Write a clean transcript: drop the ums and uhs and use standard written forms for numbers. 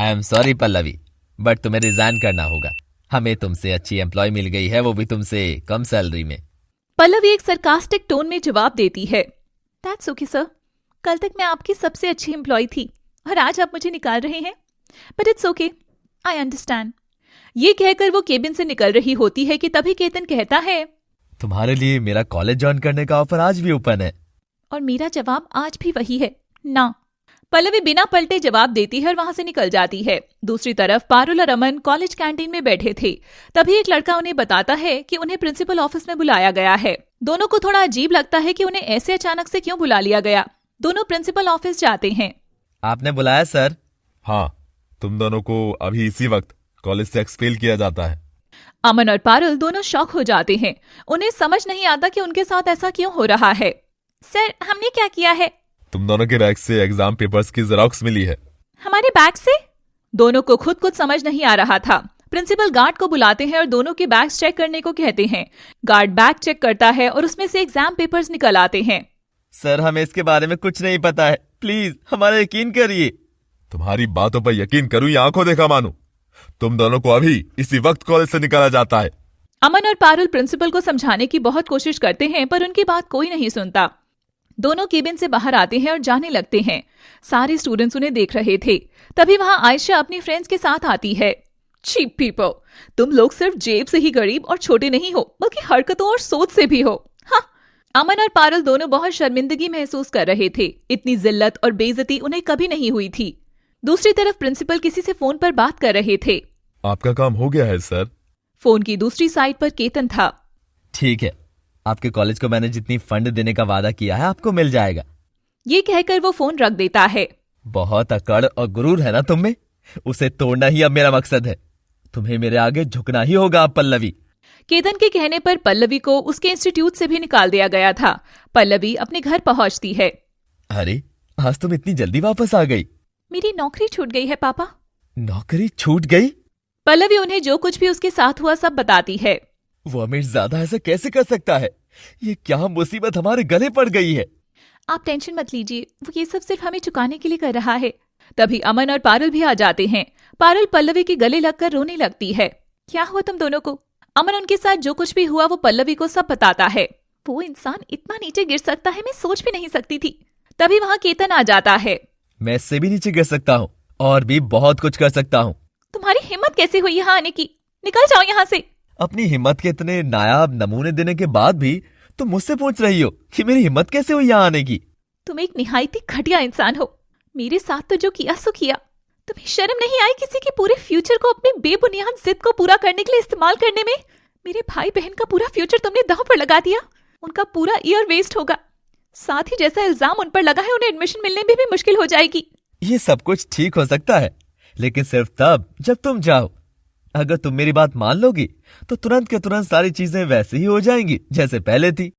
I am sorry Pallavi, but तुम्हें resign करना होगा। हमें तुमसे अच्छी एम्प्लॉय मिल गई है, वो भी तुमसे कम सैलरी में। पल्लवी एक सरकास्टिक टोन में जवाब देती है, दैट्स ओके सर, कल तक मैं आपकी सबसे अच्छी एम्प्लॉय थी और आज आप मुझे निकाल रहे हैं, but it's okay, I understand. ये कहकर वो केबिन से निकल रही होती है कि तभी केतन कहता है, तुम्हारे लिए मेरा कॉलेज ज्वाइन करने का ऑफर आज भी ओपन है। और मेरा जवाब आज भी वही है, ना। पल्लवी बिना पलटे जवाब देती है और वहां से निकल जाती है। दूसरी तरफ पारुल और अमन कॉलेज कैंटीन में बैठे थे। तभी एक लड़का उन्हें बताता है कि उन्हें प्रिंसिपल ऑफिस में बुलाया गया है। दोनों को थोड़ा अजीब लगता है कि उन्हें ऐसे अचानक से क्यों बुला लिया गया। दोनों प्रिंसिपल ऑफिस जाते हैं। आपने बुलाया सर? हाँ, तुम दोनों को अभी इसी वक्त कॉलेज से एक्सपेल किया जाता है। अमन और पारुल दोनों शॉक हो जाते हैं। उन्हें समझ नहीं आता कि उनके साथ ऐसा क्यों हो रहा है। सर, हमने क्या किया है? तुम दोनों के बैग से एग्जाम पेपर्स की जेरॉक्स मिली है। हमारे बैग से? दोनों को खुद कुछ समझ नहीं आ रहा था। प्रिंसिपल गार्ड को बुलाते हैं और दोनों के बैग्स चेक करने को कहते हैं। गार्ड बैग चेक करता है और उसमें से एग्जाम पेपर्स निकल आते हैं। सर, हमें इसके बारे में कुछ नहीं पता है, प्लीज हमारा यकीन करिए। तुम्हारी बातों पर यकीन करूं या आंखों देखा मानूं, तुम दोनों को अभी इसी वक्त कॉलेज से निकाला जाता है। अमन और पारुल प्रिंसिपल को समझाने की बहुत कोशिश करते हैं, पर उनकी बात कोई नहीं सुनता। दोनों केबिन से बाहर आते हैं और जाने लगते हैं। सारे स्टूडेंट्स उन्हें देख रहे थे। तभी वहां आयशा अपनी फ्रेंड्स के साथ आती है। चीप पीपल, तुम लोग सिर्फ जेब से ही गरीब और छोटे नहीं हो, बल्कि हरकतों और सोच से भी हो। हाँ। अमन और पारुल दोनों बहुत शर्मिंदगी महसूस कर रहे थे। इतनी जिल्लत और बेइज्जती उन्हें कभी नहीं हुई थी। दूसरी तरफ प्रिंसिपल किसी से फोन पर बात कर रहे थे। आपका काम हो गया है सर। फोन की दूसरी साइड पर केतन था। ठीक है, आपके कॉलेज को मैंने जितनी फंड देने का वादा किया है आपको मिल जाएगा। ये कहकर वो फोन रख देता है। बहुत अकड़ और गुरूर है ना तुम में, उसे तोड़ना ही अब मेरा मकसद है। तुम्हें मेरे आगे झुकना ही होगा अब पल्लवी। केतन के कहने पर पल्लवी को उसके इंस्टीट्यूट से भी निकाल दिया गया था। पल्लवी अपने घर पहुंचती है। अरे, आज तुम इतनी जल्दी वापस आ गई? मेरी नौकरी छूट गई है पापा। नौकरी छूट गई? पल्लवी उन्हें जो कुछ भी उसके साथ हुआ सब बताती है। वो अमीर ज्यादा ऐसा कैसे कर सकता है? ये क्या मुसीबत हमारे गले पड़ गई है? आप टेंशन मत लीजिए, वो ये सब सिर्फ हमें चुकाने के लिए कर रहा है। तभी अमन और पारुल भी आ जाते हैं। पारुल पल्लवी के गले लगकर रोने लगती है। क्या हुआ तुम दोनों को? अमन उनके साथ जो कुछ भी हुआ वो पल्लवी को सब बताता है। वो इंसान इतना नीचे गिर सकता है, मैं सोच भी नहीं सकती थी। तभी वहाँ केतन आ जाता है। मैं इससे भी नीचे गिर सकता हूँ और भी बहुत कुछ कर सकता हूँ। तुम्हारी हिम्मत कैसे हुई यहाँ आने की? निकल जाओ यहाँ से। अपनी हिम्मत के इतने नायाब नमूने देने के बाद भी तुम मुझसे पूछ रही हो कि मेरी हिम्मत कैसे हुई यहाँ आने की? तुम एक निहायती घटिया इंसान हो। मेरे साथ तो जो किया सो किया। तुम्हें शर्म नहीं आई किसी के पूरे फ्यूचर को अपनी बेबुनियाद जिद को पूरा करने के लिए इस्तेमाल करने में? मेरे भाई बहन का पूरा फ्यूचर तुमने दांव पर लगा दिया। उनका पूरा ईयर वेस्ट होगा। साथ ही जैसा इल्जाम उन पर लगा है, उन्हें एडमिशन मिलने में भी मुश्किल हो जाएगी। ये सब कुछ ठीक हो सकता है, लेकिन सिर्फ तब जब तुम जाओ। अगर तुम मेरी बात मान लोगी तो तुरंत के तुरंत सारी चीजें वैसे ही हो जाएंगी जैसे पहले थी।